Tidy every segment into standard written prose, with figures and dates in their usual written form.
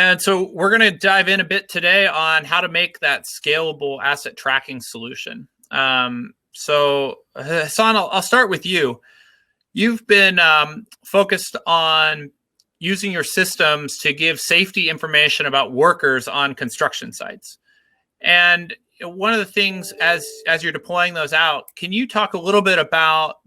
And so we're going to dive in a bit today on how to make that scalable asset tracking solution. So Hassan, I'll start with you. You've been focused on using your systems to give safety information about workers on construction sites. And one of the things as you're deploying those out, can you talk a little bit about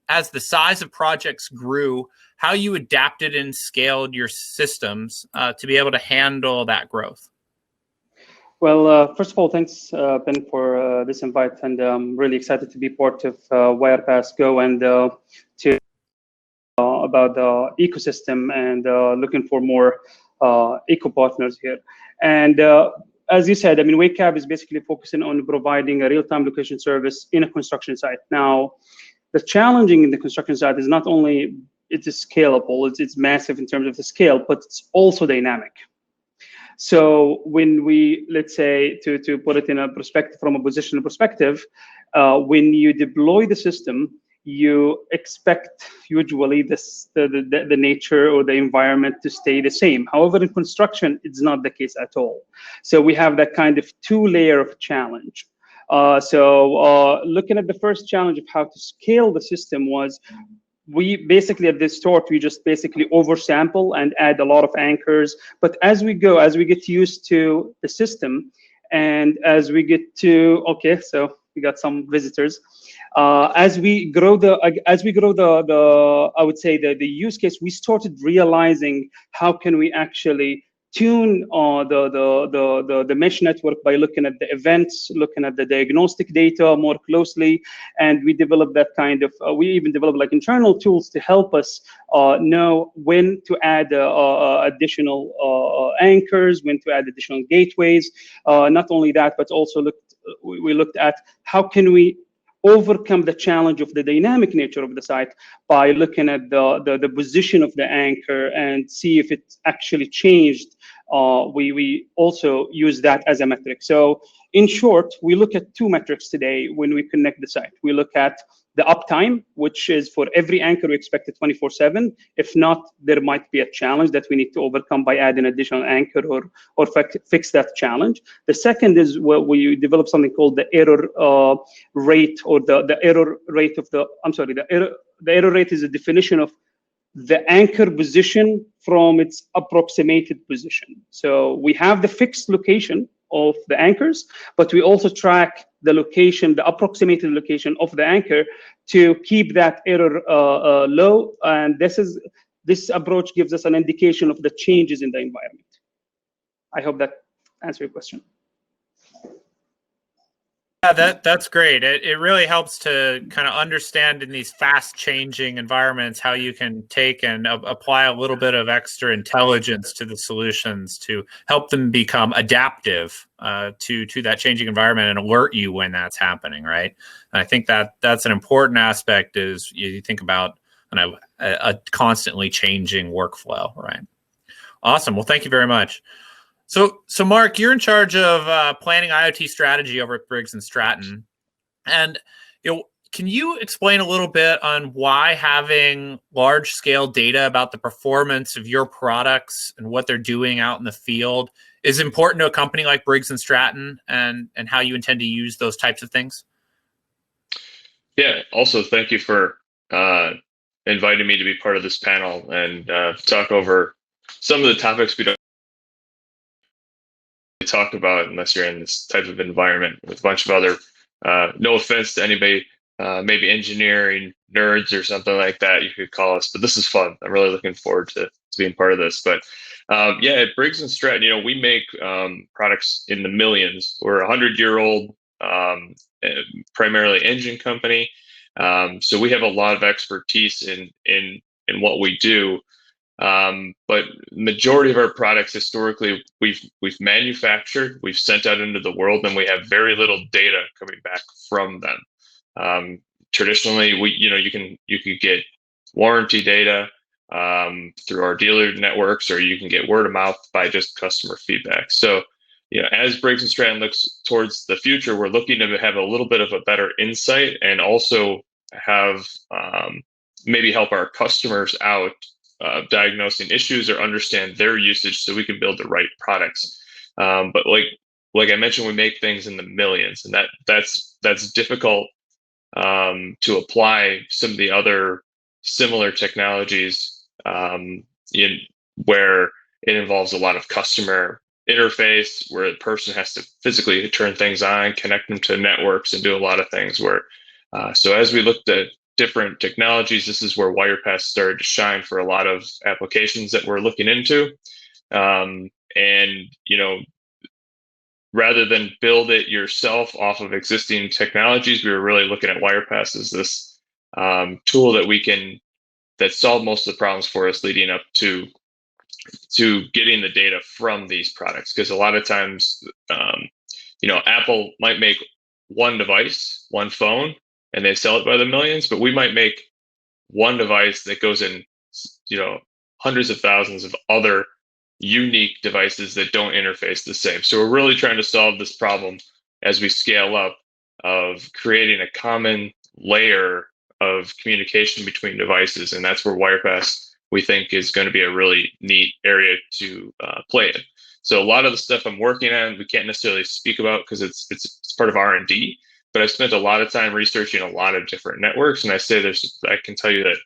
as the size of projects grew, how you adapted and scaled your systems to be able to handle that growth? Well, first of all, thanks, Ben, for this invite, and I'm really excited to be part of Wirepas GO and to about the ecosystem and looking for more eco partners here. And as you said, I mean, WakeCap is basically focusing on providing a real-time location service in a construction site. Now, the challenging in the construction site is not only it is scalable, it's massive in terms of the scale, but it's also dynamic. So when we, let's say, to put it in a perspective, from a positional perspective, when you deploy the system, you expect usually the nature or the environment to stay the same. However, in construction, it's not the case at all. So we have that kind of two-layer of challenge. Looking at the first challenge of how to scale the system was, we basically at the start, we just basically oversample and add a lot of anchors. But as we go, as we get used to the system, and as we get to, okay, so we got some visitors. As we grow the I would say the use case, we started realizing how can we actually tune the mesh network by looking at the events, looking at the diagnostic data more closely, and we developed that kind of. We even developed like internal tools to help us know when to add additional anchors, when to add additional gateways. Not only that, but also we looked at how can we overcome the challenge of the dynamic nature of the site by looking at the position of the anchor and see if it actually changed. We also use that as a metric. So in short, we look at two metrics today when we connect the site. We look at the uptime, which is for every anchor we expect it 24/7. If not, there might be a challenge that we need to overcome by adding additional anchor or fix that challenge. The second is where we develop something called the error rate, or the error rate of the error rate is a definition of the anchor position from its approximated position. So we have the fixed location of the anchors, but we also track the location, the approximated location of the anchor to keep that error low. And this approach gives us an indication of the changes in the environment. I hope that answers your question. Yeah, that's great. It really helps to kind of understand in these fast changing environments how you can take and apply a little bit of extra intelligence to the solutions to help them become adaptive to that changing environment and alert you when that's happening, right? And I think that's an important aspect is you think about a constantly changing workflow, right? Awesome. Well, thank you very much. So Mark, you're in charge of planning IoT strategy over at Briggs Stratton, and can you explain a little bit on why having large-scale data about the performance of your products and what they're doing out in the field is important to a company like Briggs Stratton, and how you intend to use those types of things? Yeah. Also, thank you for inviting me to be part of this panel and talk over some of the topics we don't talk about unless you're in this type of environment with a bunch of other, no offense to anybody, maybe engineering nerds or something like that, you could call us, but this is fun. I'm really looking forward to being part of this. But yeah, at Briggs Stratton, we make products in the millions. We're a 100-year-old, primarily engine company. So we have a lot of expertise in what we do. But majority of our products historically we've manufactured, we've sent out into the world, and we have very little data coming back from them. Traditionally, you could get warranty data through our dealer networks, or you can get word of mouth by just customer feedback. So, as Briggs Stratton looks towards the future, we're looking to have a little bit of a better insight, and also have maybe help our customers out diagnosing issues or understand their usage so we can build the right products. But like I mentioned, we make things in the millions, and that's difficult to apply some of the other similar technologies where it involves a lot of customer interface, where the person has to physically turn things on, connect them to networks, and do a lot of things. So as we looked at different technologies, this is where Wirepas started to shine for a lot of applications that we're looking into. And rather than build it yourself off of existing technologies, we were really looking at Wirepas as this tool that solved most of the problems for us leading up to getting the data from these products. Because a lot of times, Apple might make one device, one phone, and they sell it by the millions, but we might make one device that goes in, hundreds of thousands of other unique devices that don't interface the same. So we're really trying to solve this problem as we scale up of creating a common layer of communication between devices. And that's where Wirepas, we think, is going to be a really neat area to play in. So a lot of the stuff I'm working on, we can't necessarily speak about because it's part of R&D, but I spent a lot of time researching a lot of different networks. And I can tell you that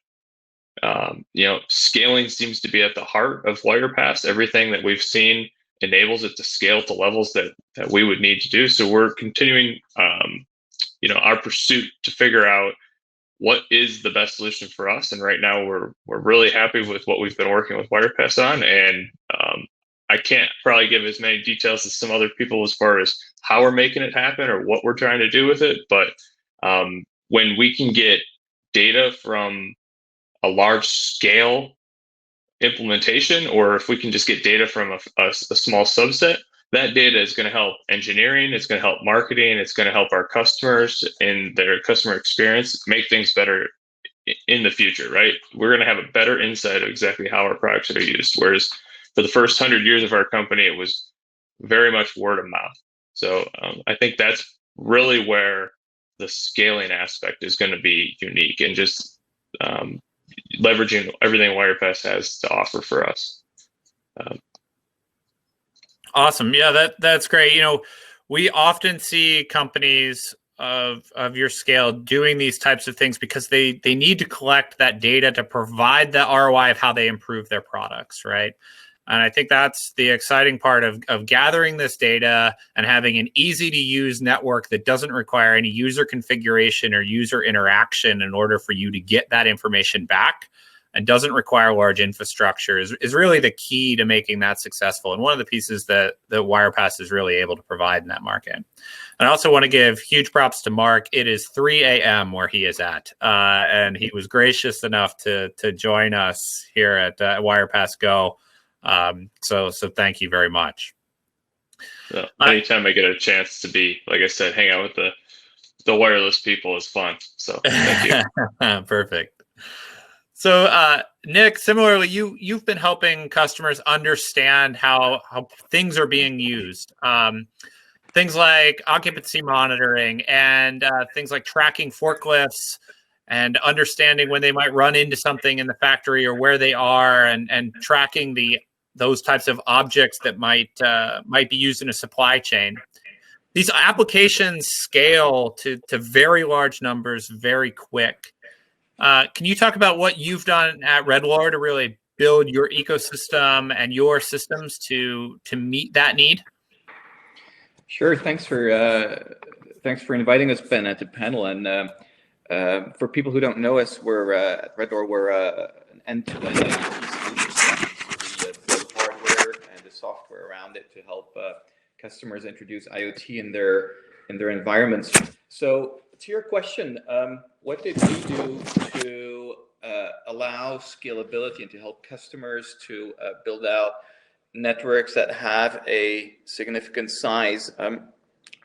scaling seems to be at the heart of Wirepas. Everything that we've seen enables it to scale to levels that we would need to do. So we're continuing, our pursuit to figure out what is the best solution for us. And right now we're really happy with what we've been working with Wirepas on. And I can't probably give as many details as some other people as far as how we're making it happen or what we're trying to do with it. But when we can get data from a large scale implementation, or if we can just get data from a small subset, that data is going to help engineering, it's going to help marketing, it's going to help our customers in their customer experience make things better in the future, right? We're going to have a better insight of exactly how our products are used. Whereas for the first 100 years of our company, it was very much word of mouth. So I think that's really where the scaling aspect is going to be unique, and just leveraging everything Wirepas has to offer for us. Awesome. Yeah, that's great. We often see companies of your scale doing these types of things because they need to collect that data to provide the ROI of how they improve their products, right? And I think that's the exciting part of gathering this data and having an easy to use network that doesn't require any user configuration or user interaction in order for you to get that information back, and doesn't require large infrastructure is really the key to making that successful. And one of the pieces that Wirepas is really able to provide in that market. And I also want to give huge props to Mark. It is 3 a.m. where he is at, and he was gracious enough to join us here at Wirepas GO. So thank you very much. So anytime I get a chance to be, like I said, hang out with the wireless people is fun. So thank you. Perfect. So Nick, similarly, you've been helping customers understand how things are being used. Things like occupancy monitoring and things like tracking forklifts and understanding when they might run into something in the factory or where they are, and tracking those types of objects that might be used in a supply chain. These applications scale to very large numbers very quick. Can you talk about what you've done at RedLore to really build your ecosystem and your systems to meet that need? Sure. Thanks for inviting us, Ben, at the panel. And for people who don't know us, we're at RedLore. We're an end-to-end IT solution. We build hardware and the software around it to help customers introduce IoT in their environments. So, to your question, what did we do to allow scalability and to help customers to build out networks that have a significant size?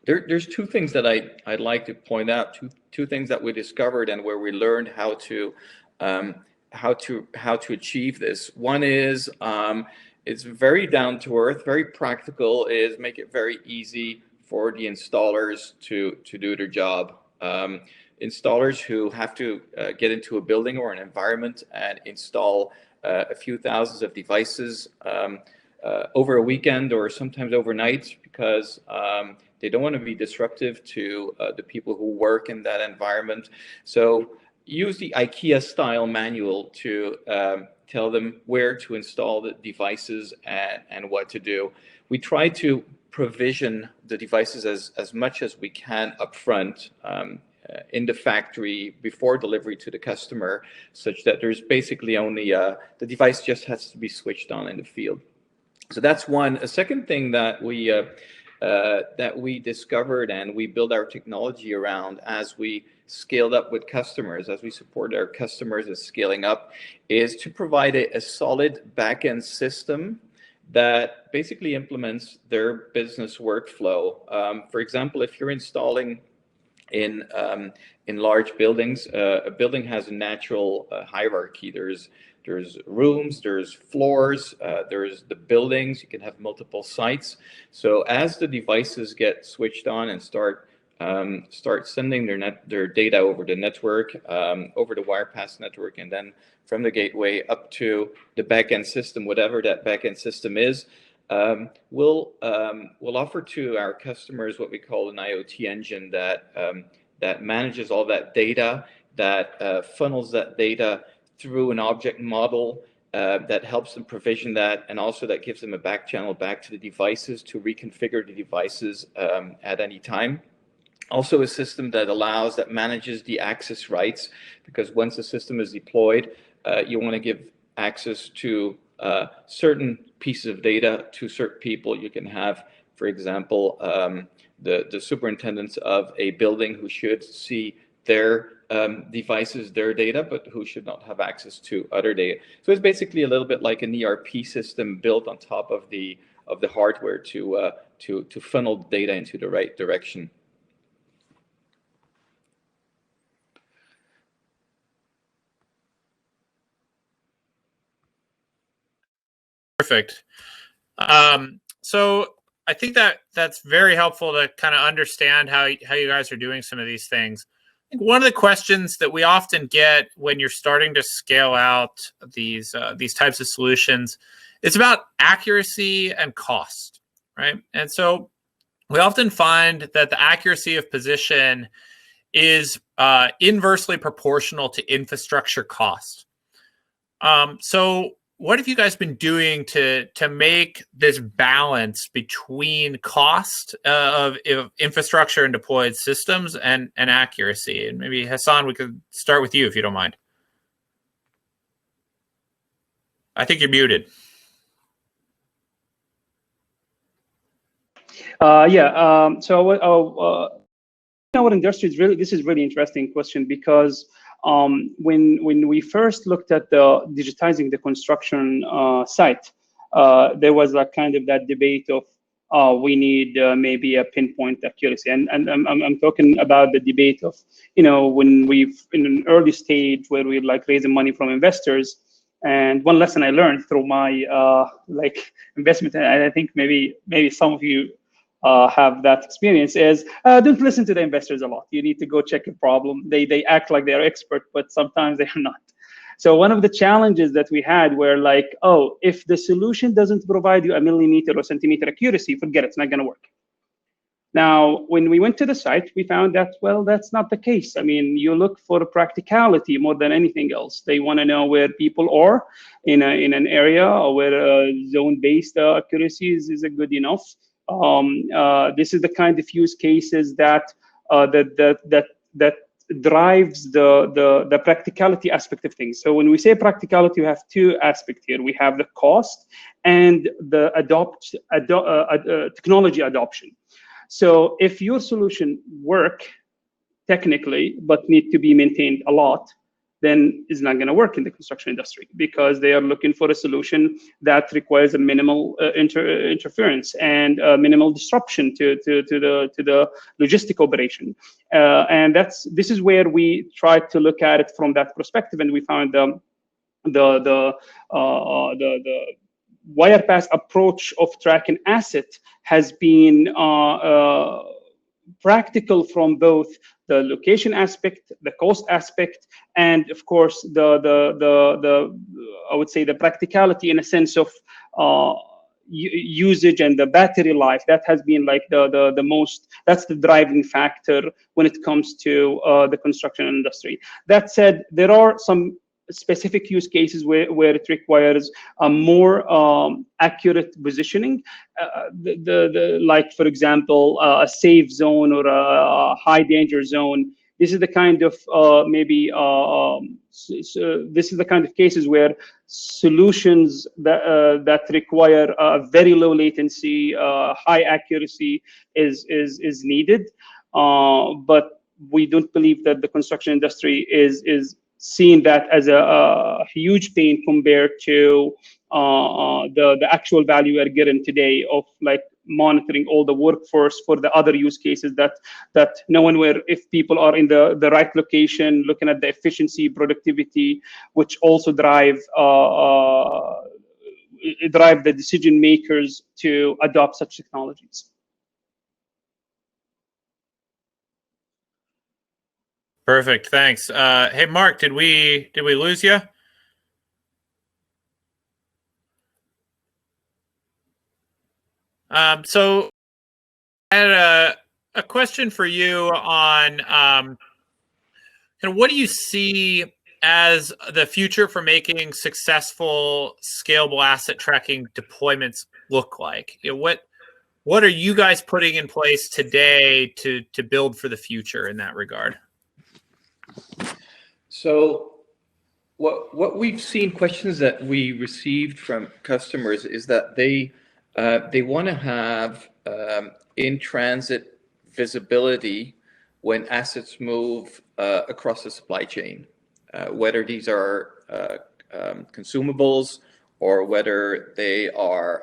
There's two things that I'd like to point out. Two things that we discovered and where we learned how to achieve this. One is it's very down to earth, very practical. Is make it very easy for the installers to do their job. Installers who have to get into a building or an environment and install a few thousands of devices over a weekend or sometimes overnight, because they don't want to be disruptive to the people who work in that environment. So use the IKEA-style manual to tell them where to install the devices and what to do. We try to provision the devices as much as we can upfront in the factory before delivery to the customer, such that there's basically only the device just has to be switched on in the field. So that's one. A second thing that we discovered and we build our technology around as we scaled up with customers, as we support our customers as scaling up, is to provide a solid backend system that basically implements their business workflow. For example, if you're installing in large buildings, a building has a natural hierarchy. There's rooms, there's floors, there's the buildings. You can have multiple sites. So as the devices get switched on and start sending their data over the network, over the Wirepas network, and then from the gateway up to the backend system, whatever that backend system is, we'll offer to our customers what we call an IoT engine that manages all that data, that funnels that data through an object model that helps them provision that, and also that gives them a back channel back to the devices to reconfigure the devices at any time. Also a system that manages the access rights, because once the system is deployed, you want to give access to certain pieces of data to certain people. You can have, for example, the superintendents of a building who should see their devices, their data, but who should not have access to other data. So it's basically a little bit like an ERP system built on top of the hardware to funnel data into the right direction. Perfect. So I think that's very helpful to kind of understand how you guys are doing some of these things. I think one of the questions that we often get when you're starting to scale out these types of solutions is about accuracy and cost, right? And so we often find that the accuracy of position is inversely proportional to infrastructure cost. So what have you guys been doing to make this balance between cost of infrastructure and deployed systems and accuracy? And maybe Hassan, we could start with you if you don't mind. I think you're muted. So our industry this is really interesting question, because when we first looked at digitizing the construction site, there was like kind of that debate of we need maybe a pinpoint accuracy, and I'm talking about the debate of, when we've in an early stage where we're like raising money from investors. And one lesson I learned through my investment, and I think maybe some of you have that experience, is don't listen to the investors a lot. You need to go check a problem. They act like they're expert, but sometimes they are not. So one of the challenges that we had were like, oh, if the solution doesn't provide you a millimeter or centimeter accuracy, forget it, it's not going to work. Now, when we went to the site, we found that, well, that's not the case. I mean, you look for practicality more than anything else. They want to know where people are in an area, or where zone-based accuracy is good enough. This is the kind of use cases that drives the practicality aspect of things. So when we say practicality, we have two aspects here. We have the cost and the technology adoption. So if your solution work technically but need to be maintained a lot, then it's not going to work in the construction industry, because they are looking for a solution that requires a minimal interference and minimal disruption to the logistic operation. And this is where we tried to look at it from that perspective, and we found the Wirepas approach of tracking asset has been practical from both the location aspect, the cost aspect, and of course the I would say the practicality in a sense of usage and the battery life. That has been like the most, that's the driving factor when it comes to the construction industry. That said, there are some specific use cases where it requires a more accurate positioning, like for example a safe zone or a high danger zone. This is the kind of this is the kind of cases where solutions that require very low latency, high accuracy is needed. But we don't believe that the construction industry is seeing that as a huge pain compared to the actual value we're getting today of like monitoring all the workforce for the other use cases that knowing where, if people are in the right location, looking at the efficiency, productivity, which also drive the decision makers to adopt such technologies. Perfect. Thanks. Hey, Mark, did we lose you? So I had a question for you on kind of what do you see as the future for making successful scalable asset tracking deployments look like? You know, what are you guys putting in place today to build for the future in that regard? So what we've seen, questions that we received from customers, is that they want to have in-transit visibility when assets move across the supply chain, whether these are consumables or whether they are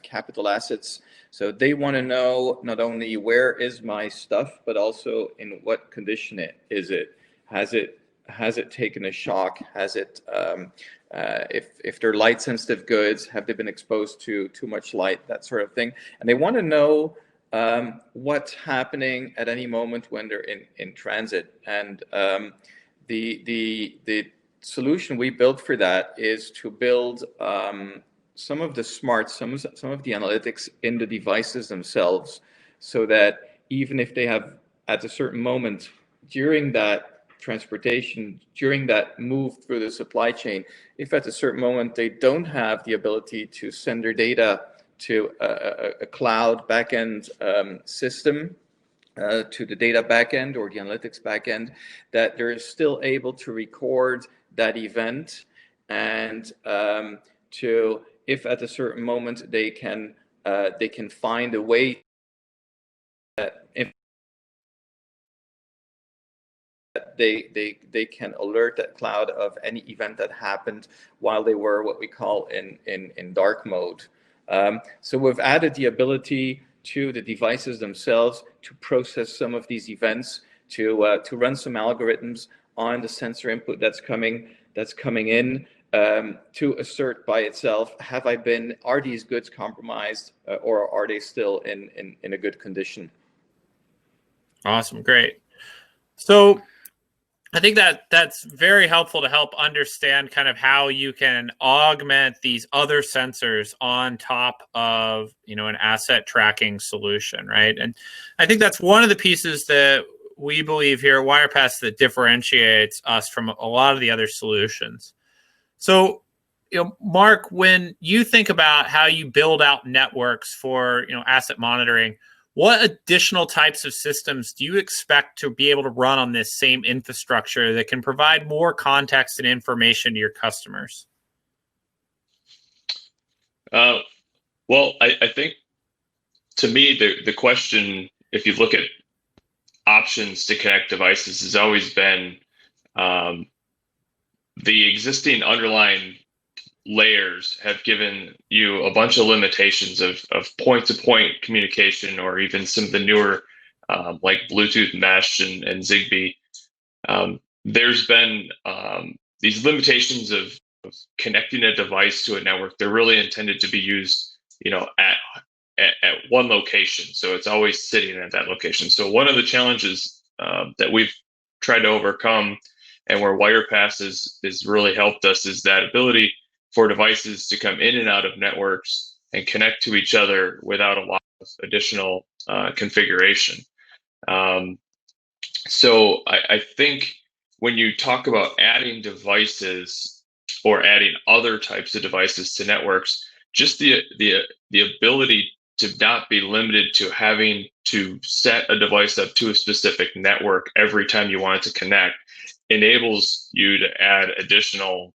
capital assets. So they want to know not only where is my stuff, but also in what condition is it. Has it taken a shock? Has it, if they're light sensitive goods, have they been exposed to too much light, that sort of thing? And they want to know what's happening at any moment when they're in transit. And the solution we built for that is to build some of the smarts, some of the analytics in the devices themselves, so that even if they have at a certain moment during that transportation, during that move through the supply chain, if at a certain moment they don't have the ability to send their data to a cloud backend system, to the data backend or the analytics backend, that they're still able to record that event, and to, if at a certain moment they can find a way that if they can alert that cloud of any event that happened while they were what we call in dark mode. So we've added the ability to the devices themselves to process some of these events, to run some algorithms on the sensor input that's coming in, to assert by itself, are these goods compromised, or are they still in a good condition? Awesome, great. So I think that's very helpful to help understand kind of how you can augment these other sensors on top of, an asset tracking solution, right? And I think that's one of the pieces that we believe here at Wirepas that differentiates us from a lot of the other solutions. So, Mark, when you think about how you build out networks for, asset monitoring, what additional types of systems do you expect to be able to run on this same infrastructure that can provide more context and information to your customers? Well, I think, to me, the question, if you look at options to connect devices, has always been the existing underlying layers have given you a bunch of limitations of point-to-point communication, or even some of the newer like Bluetooth mesh and Zigbee. There's been these limitations of connecting a device to a network. They're really intended to be used, at one location. So it's always sitting at that location. So one of the challenges that we've tried to overcome, and where Wirepas is really helped us, is that ability for devices to come in and out of networks and connect to each other without a lot of additional configuration. So I think when you talk about adding devices or adding other types of devices to networks, just the ability to not be limited to having to set a device up to a specific network every time you want it to connect enables you to add additional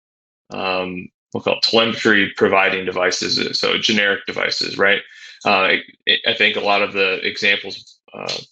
we'll call it telemetry providing devices, so generic devices, right? I think a lot of the examples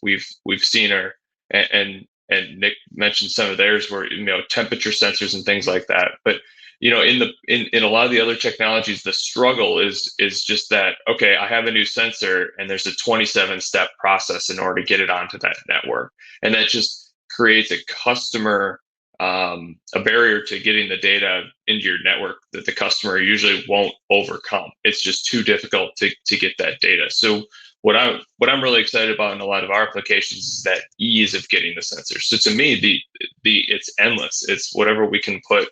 we've seen are, and Nick mentioned some of theirs, were temperature sensors and things like that. But in a lot of the other technologies, the struggle is just that, okay, I have a new sensor and there's a 27-step process in order to get it onto that network, and that just creates a customer a barrier to getting the data into your network that the customer usually won't overcome. It's just too difficult to get that data. So what I'm really excited about in a lot of our applications is that ease of getting the sensors. So to me, it's endless. It's whatever we can put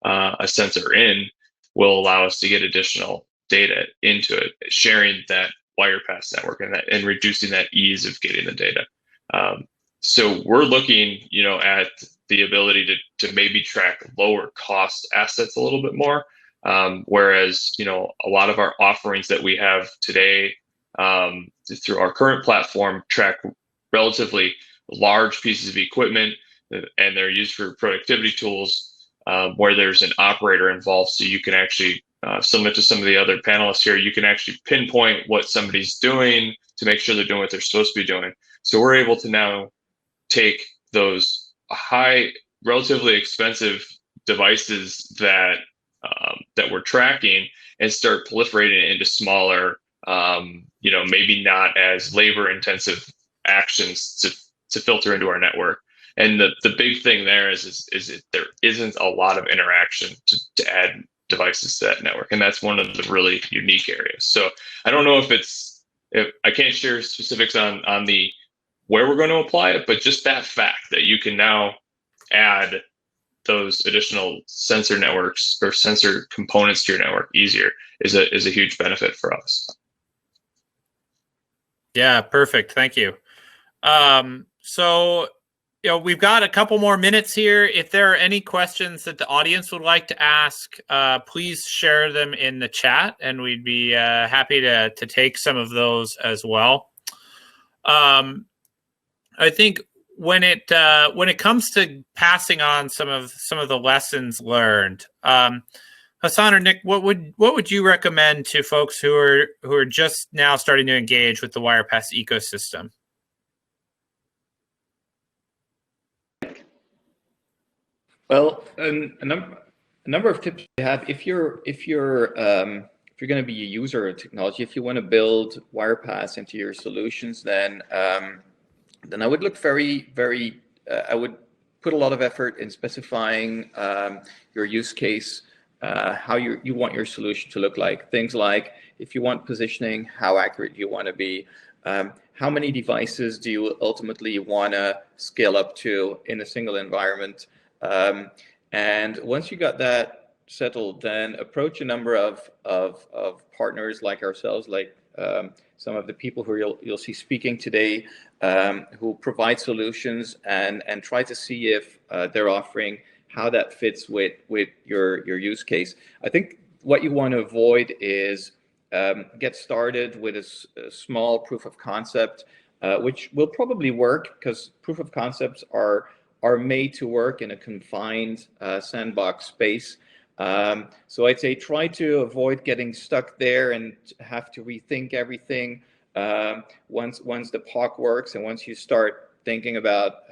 a sensor in will allow us to get additional data into it, sharing that Wirepas network and reducing that ease of getting the data. So we're looking, at the ability to maybe track lower cost assets a little bit more, whereas a lot of our offerings that we have today through our current platform track relatively large pieces of equipment, and they're used for productivity tools where there's an operator involved, so you can actually similar to some of the other panelists here, you can actually pinpoint what somebody's doing to make sure they're doing what they're supposed to be doing. So we're able to now take those relatively expensive devices that we're tracking and start proliferating it into smaller, maybe not as labor-intensive actions to filter into our network. And the big thing there is there isn't a lot of interaction to add devices to that network, and that's one of the really unique areas. So I don't know if I can't share specifics on the where we're going to apply it, but just that fact that you can now add those additional sensor networks or sensor components to your network easier is a huge benefit for us. Yeah, perfect. Thank you. So, we've got a couple more minutes here. If there are any questions that the audience would like to ask, please share them in the chat, and we'd be happy to take some of those as well. I think when it comes to passing on some of the lessons learned, Hassan or Nick, what would you recommend to folks who are just now starting to engage with the Wirepas ecosystem? Well, a number of tips I have. If you're going to be a user of technology, if you want to build Wirepas into your solutions, then I would look I would put a lot of effort in specifying your use case, how you want your solution to look like. Things like, if you want positioning, how accurate do you want to be? How many devices do you ultimately want to scale up to in a single environment? And once you got that settled, then approach a number of partners like ourselves, like some of the people who you'll see speaking today, who provide solutions, and try to see if they're offering, how that fits with your use case. I think what you want to avoid is get started with a small proof of concept, which will probably work, because proof of concepts are made to work in a confined sandbox space. So I'd say try to avoid getting stuck there and have to rethink everything once the POC works, and once you start thinking about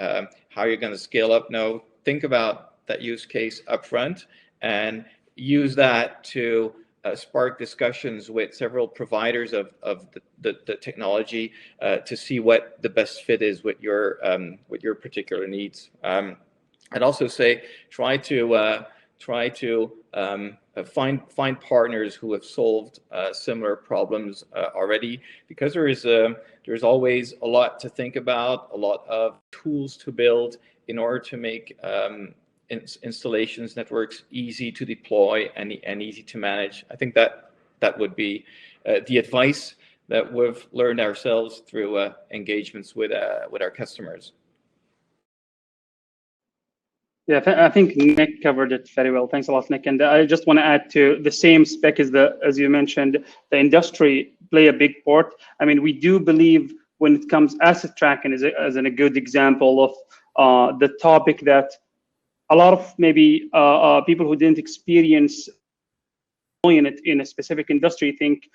how you're going to scale up. No, think about that use case upfront and use that to spark discussions with several providers of the technology to see what the best fit is with your particular needs. I'd also say try to find partners who have solved similar problems already, because there's always a lot to think about, a lot of tools to build in order to make installations, networks easy to deploy and easy to manage. I think that would be the advice that we've learned ourselves through engagements with our customers. Yeah, I think Nick covered it very well. Thanks a lot, Nick. And I just want to add to the same spec as you mentioned, the industry play a big part. I mean, we do believe when it comes asset tracking as a good example of the topic that a lot of maybe people who didn't experience in a specific industry think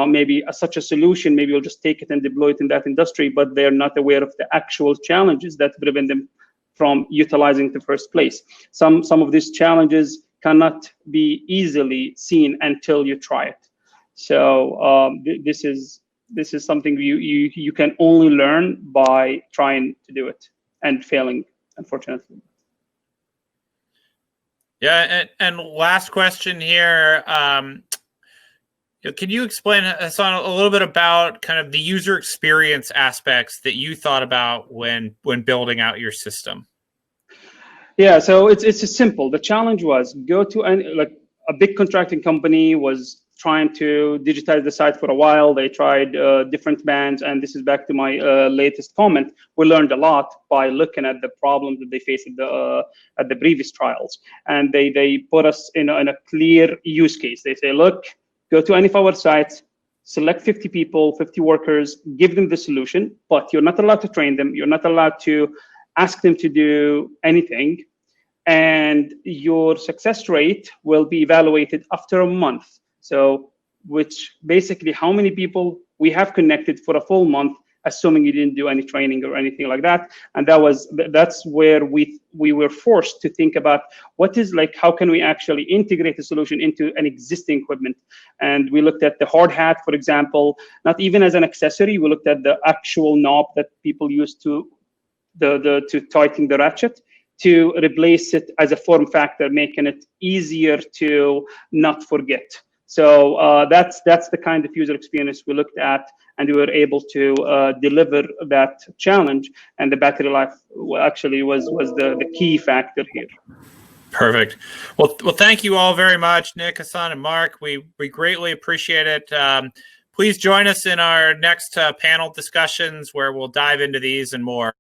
maybe such a solution, maybe we'll just take it and deploy it in that industry, but they're not aware of the actual challenges that prevent them from utilizing it in the first place. Some of these challenges cannot be easily seen until you try it. So this is something you can only learn by trying to do it and failing, unfortunately. Yeah, and last question here. Can you explain, Hassan, a little bit about kind of the user experience aspects that you thought about when building out your system? Yeah, so it's simple. The challenge was go to a big contracting company was trying to digitize the site for a while. They tried different bands, and this is back to my latest comment. We learned a lot by looking at the problems that they faced at the previous trials, and they put us in a clear use case. They say, look, go to any of our sites, select 50 people, 50 workers, give them the solution, but you're not allowed to train them. You're not allowed to ask them to do anything. And your success rate will be evaluated after a month. So, which basically how many people we have connected for a full month, assuming you didn't do any training or anything like that. And that's where we were forced to think about what is how can we actually integrate the solution into an existing equipment. And we looked at the hard hat, for example, not even as an accessory. We looked at the actual knob that people use to tighten the ratchet, to replace it as a form factor, making it easier to not forget. So that's the kind of user experience we looked at, and we were able to deliver that challenge. And the battery life actually was the key factor here. Perfect. Well, thank you all very much, Nick, Hassan, and Mark. We greatly appreciate it. Please join us in our next panel discussions where we'll dive into these and more.